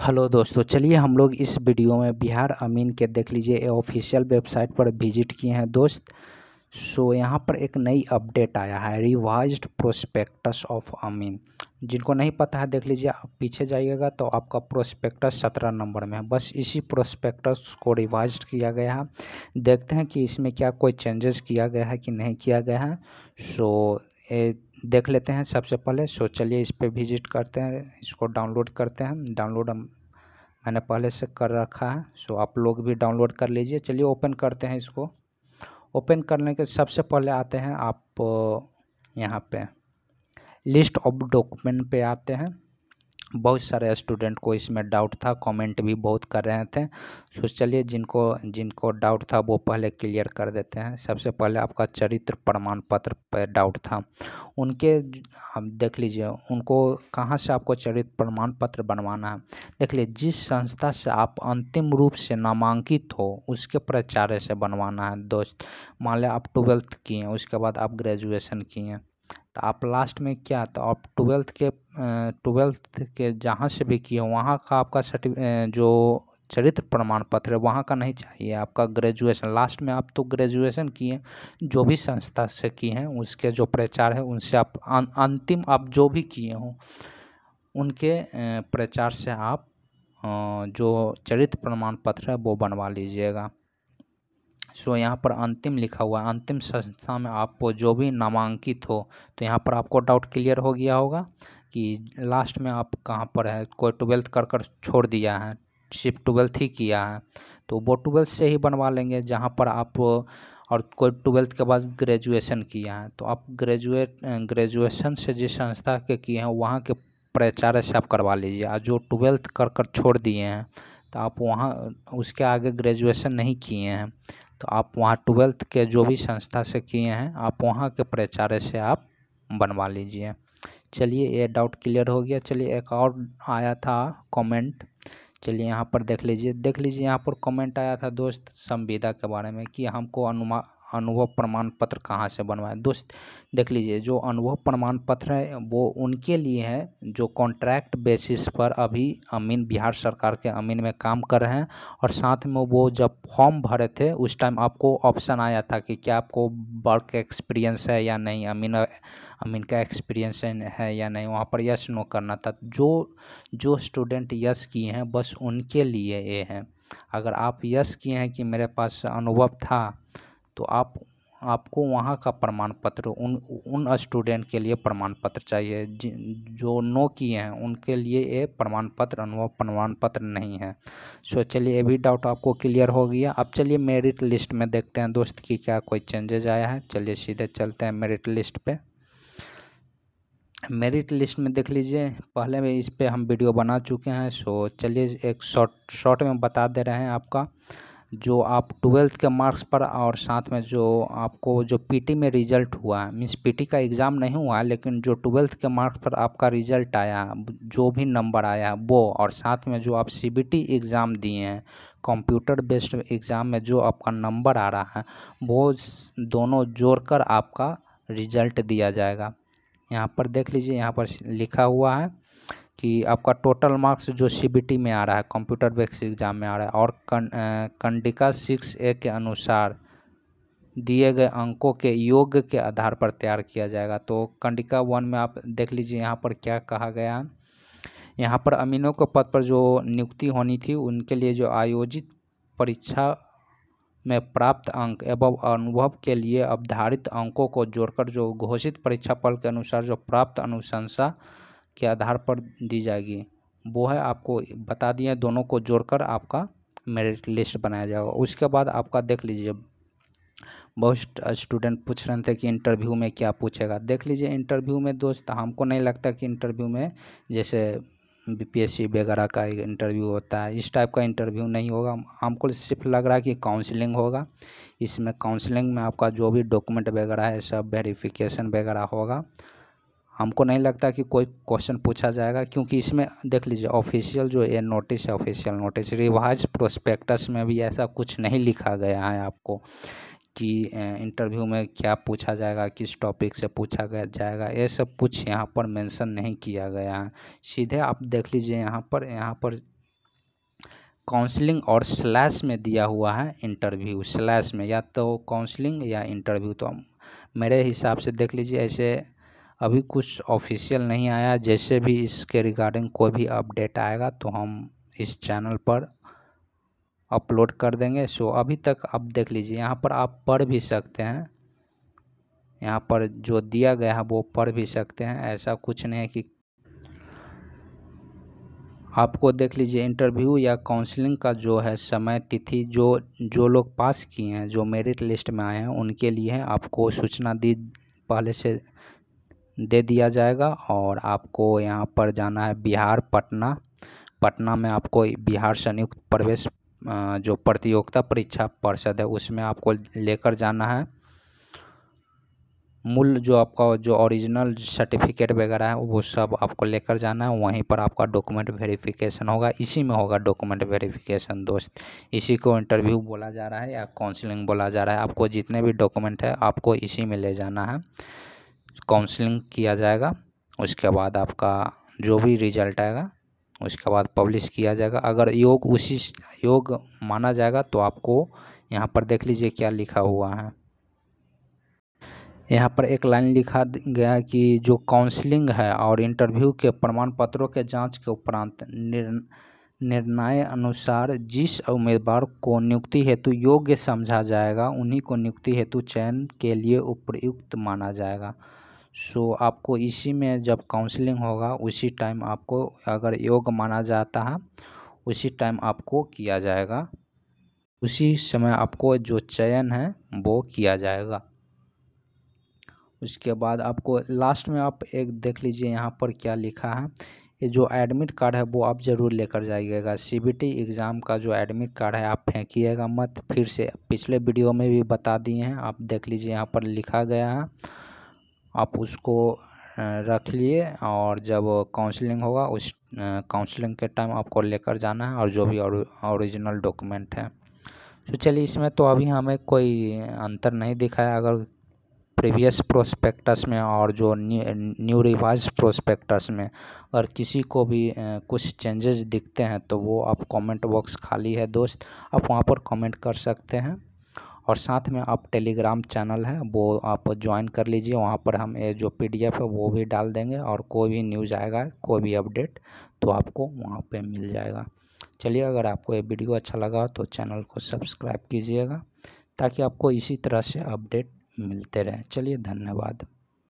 Hello दोस्तों, चलिए हम लोग इस वीडियो में बिहार अमीन के देख लीजिए ऑफिशियल वेबसाइट पर विजिट किए हैं दोस्त। यहाँ पर एक नई अपडेट आया है, रिवाइज्ड प्रोस्पेक्टस ऑफ अमीन। जिनको नहीं पता है देख लीजिए, आप पीछे जाइएगा तो आपका प्रोस्पेक्टस 17 नंबर में है। बस इसी प्रोस्पेक्टस को रिवाइज्ड किया गया है। देखते हैं कि इसमें क्या कोई चेंजेस किया गया है कि नहीं किया गया है। ये देख लेते हैं सबसे पहले। चलिए इस पर विजिट करते हैं, इसको डाउनलोड करते हैं। डाउनलोड मैंने पहले से कर रखा है, आप लोग भी डाउनलोड कर लीजिए। चलिए ओपन करते हैं इसको। ओपन करने के सबसे पहले आते हैं आप यहाँ पे लिस्ट ऑफ डॉक्यूमेंट पे आते हैं। बहुत सारे स्टूडेंट को इसमें डाउट था, कमेंट भी बहुत कर रहे थे। चलिए जिनको डाउट था वो पहले क्लियर कर देते हैं। सबसे पहले आपका चरित्र प्रमाण पत्र पर डाउट था, उनके हम देख लीजिए उनको कहाँ से आपको चरित्र प्रमाण पत्र बनवाना है। देख लीजिए, जिस संस्था से आप अंतिम रूप से नामांकित हो उसके प्राचार्य से बनवाना है दोस्त। मान लें आप 12th किए हैं, उसके बाद आप ग्रेजुएशन किए हैं, तो आप लास्ट में क्या, तो आप 12th के जहाँ से भी किए वहाँ का आपका जो चरित्र प्रमाण पत्र है वहाँ का नहीं चाहिए, आपका ग्रेजुएशन। लास्ट में आप तो ग्रेजुएशन किए, जो भी संस्था से किए हैं उसके जो प्रचार है उनसे आप अंतिम आप जो भी किए हों उनके प्रचार से आप जो चरित्र प्रमाण पत्र है वो बनवा लीजिएगा। यहाँ पर अंतिम लिखा हुआ है, अंतिम संस्था में आप जो भी नामांकित हो। तो यहाँ पर आपको डाउट क्लियर हो गया होगा कि लास्ट में आप कहाँ पर है। कोई 12th कर छोड़ दिया है, सिर्फ 12th ही किया है, तो वो 12th से ही बनवा लेंगे जहाँ पर आप। और कोई 12th के बाद ग्रेजुएशन किया है तो आप ग्रेजुएशन से जिस संस्था के किए हैं वहाँ के प्राचार्य से आप करवा लीजिए। और जो 12th कर छोड़ दिए हैं तो आप वहाँ उसके आगे ग्रेजुएशन नहीं किए हैं तो आप वहाँ 12th के जो भी संस्था से किए हैं आप वहाँ के प्राचार्य से आप बनवा लीजिए। चलिए ये डाउट क्लियर हो गया। चलिए एक और आया था कमेंट, चलिए यहाँ पर देख लीजिए यहाँ पर कमेंट आया था दोस्त संविदा के बारे में कि हमको अनुभव प्रमाण पत्र कहाँ से बनवाएं। दोस्त देख लीजिए, जो अनुभव प्रमाण पत्र है वो उनके लिए है जो कॉन्ट्रैक्ट बेसिस पर अभी अमीन बिहार सरकार के अमीन में काम कर रहे हैं। और साथ में वो जब फॉर्म भरे थे उस टाइम आपको ऑप्शन आया था कि क्या आपको वर्क एक्सपीरियंस है या नहीं, अमीन का एक्सपीरियंस है या नहीं, वहाँ पर यस नो करना था। जो स्टूडेंट यस किए हैं बस उनके लिए ये है। अगर आप यस किए हैं कि मेरे पास अनुभव था तो आपको वहाँ का प्रमाण पत्र उन स्टूडेंट के लिए प्रमाण पत्र चाहिए। जो नो किए हैं उनके लिए ये प्रमाण पत्र अनुभव प्रमाण पत्र नहीं है। चलिए ये भी डाउट आपको क्लियर हो गया। अब चलिए मेरिट लिस्ट में देखते हैं दोस्त कि क्या कोई चेंजेज आया है। चलिए सीधे चलते हैं मेरिट लिस्ट पे। मेरिट लिस्ट में देख लीजिए, पहले में इस पे हम वीडियो बना चुके हैं। चलिए एक शॉर्ट में बता दे रहे हैं। आपका जो आप 12th के मार्क्स पर और साथ में जो आपको जो पीटी में रिजल्ट हुआ है, मीन्स पीटी का एग्ज़ाम नहीं हुआ है लेकिन जो 12th के मार्क्स पर आपका रिजल्ट आया, जो भी नंबर आया है वो, और साथ में जो आप सीबीटी एग्ज़ाम दिए हैं कंप्यूटर बेस्ड एग्ज़ाम में जो आपका नंबर आ रहा है वो दोनों जोड़कर आपका रिजल्ट दिया जाएगा। यहाँ पर देख लीजिए, यहाँ पर लिखा हुआ है कि आपका टोटल मार्क्स जो सीबीटी में आ रहा है कंप्यूटर बेस्ड एग्ज़ाम में आ रहा है और कंडिका 6A के अनुसार दिए गए अंकों के योग के आधार पर तैयार किया जाएगा। तो कंडिका 1 में आप देख लीजिए यहाँ पर क्या कहा गया है। यहाँ पर अमीनों के पद पर जो नियुक्ति होनी थी उनके लिए जो आयोजित परीक्षा में प्राप्त अंक एवं अनुभव के लिए अवधारित अंकों को जोड़कर जो घोषित परीक्षा फल के अनुसार जो प्राप्त अनुशंसा के आधार पर दी जाएगी वो है, आपको बता दिए। दोनों को जोड़कर आपका मेरिट लिस्ट बनाया जाएगा। उसके बाद आपका देख लीजिए, बहुत स्टूडेंट पूछ रहे थे कि इंटरव्यू में क्या पूछेगा। देख लीजिए इंटरव्यू में दोस्त हमको नहीं लगता कि इंटरव्यू में जैसे बीपीएससी वगैरह का इंटरव्यू होता है इस टाइप का इंटरव्यू नहीं होगा। हमको सिर्फ लग रहा है कि काउंसलिंग होगा। इसमें काउंसलिंग में आपका जो भी डॉक्यूमेंट वगैरह है सब वेरिफिकेशन वगैरह होगा। हमको नहीं लगता कि कोई क्वेश्चन पूछा जाएगा, क्योंकि इसमें देख लीजिए ऑफिशियल जो ये नोटिस है, ऑफिशियल नोटिस रिवाइज प्रोस्पेक्टस में भी ऐसा कुछ नहीं लिखा गया है आपको कि इंटरव्यू में क्या पूछा जाएगा, किस टॉपिक से पूछा जाएगा, ये सब कुछ यहाँ पर मेंशन नहीं किया गया है। सीधे आप देख लीजिए यहाँ पर काउंसलिंग और स्लैश में दिया हुआ है इंटरव्यू, स्लैश में या तो काउंसलिंग या इंटरव्यू। तो मेरे हिसाब से देख लीजिए, ऐसे अभी कुछ ऑफिशियल नहीं आया। जैसे भी इसके रिगार्डिंग कोई भी अपडेट आएगा तो हम इस चैनल पर अपलोड कर देंगे। सो अभी तक आप देख लीजिए, यहाँ पर आप पढ़ भी सकते हैं, यहाँ पर जो दिया गया है वो पढ़ भी सकते हैं। ऐसा कुछ नहीं है कि आपको देख लीजिए इंटरव्यू या काउंसलिंग का जो है समय तिथि, जो लोग पास किए हैं, जो मेरिट लिस्ट में आए हैं, उनके लिए आपको सूचना दी पहले से दे दिया जाएगा। और आपको यहाँ पर जाना है बिहार पटना। पटना में आपको बिहार संयुक्त प्रवेश जो प्रतियोगिता परीक्षा परिषद है उसमें आपको लेकर जाना है। मूल जो आपका जो ओरिजिनल सर्टिफिकेट वगैरह है वो सब आपको लेकर जाना है। वहीं पर आपका डॉक्यूमेंट वेरिफिकेशन होगा, इसी में होगा डॉक्यूमेंट वेरिफिकेशन दोस्त। इसी को इंटरव्यू बोला जा रहा है या काउंसलिंग बोला जा रहा है। आपको जितने भी डॉक्यूमेंट है आपको इसी में ले जाना है। काउंसलिंग किया जाएगा, उसके बाद आपका जो भी रिजल्ट आएगा उसके बाद पब्लिश किया जाएगा। अगर योग माना जाएगा तो आपको यहाँ पर देख लीजिए क्या लिखा हुआ है। यहाँ पर एक लाइन लिखा गया है कि जो काउंसलिंग है और इंटरव्यू के प्रमाण पत्रों के जांच के उपरांत निर्णय अनुसार जिस उम्मीदवार को नियुक्ति हेतु योग्य समझा जाएगा उन्हीं को नियुक्ति हेतु चयन के लिए उपयुक्त माना जाएगा। सो आपको इसी में जब काउंसलिंग होगा उसी टाइम आपको अगर योग्य माना जाता है उसी टाइम आपको किया जाएगा, उसी समय आपको जो चयन है वो किया जाएगा। उसके बाद आपको लास्ट में आप एक देख लीजिए यहाँ पर क्या लिखा है। ये जो एडमिट कार्ड है वो आप ज़रूर लेकर जाइएगा। सीबीटी एग्ज़ाम का जो एडमिट कार्ड है आप फेंकिएगा मत। फिर से पिछले वीडियो में भी बता दिए हैं, आप देख लीजिए यहाँ पर लिखा गया है, आप उसको रख लिए और जब काउंसलिंग होगा उस काउंसलिंग के टाइम आपको लेकर जाना है और जो भी ओरिजिनल डॉक्यूमेंट है। तो चलिए, इसमें तो अभी हमें कोई अंतर नहीं दिखाया। अगर प्रीवियस प्रोस्पेक्टस में और जो न्यू रिवाइज प्रोस्पेक्टस में अगर किसी को भी कुछ चेंजेस दिखते हैं तो वो आप कमेंट बॉक्स खाली है दोस्त, आप वहाँ पर कमेंट कर सकते हैं। और साथ में आप टेलीग्राम चैनल है वो आप ज्वाइन कर लीजिए, वहाँ पर हम ये जो PDF है वो भी डाल देंगे और कोई भी न्यूज़ आएगा, कोई भी अपडेट तो आपको वहाँ पे मिल जाएगा। चलिए, अगर आपको ये वीडियो अच्छा लगा तो चैनल को सब्सक्राइब कीजिएगा ताकि आपको इसी तरह से अपडेट मिलते रहें। चलिए, धन्यवाद।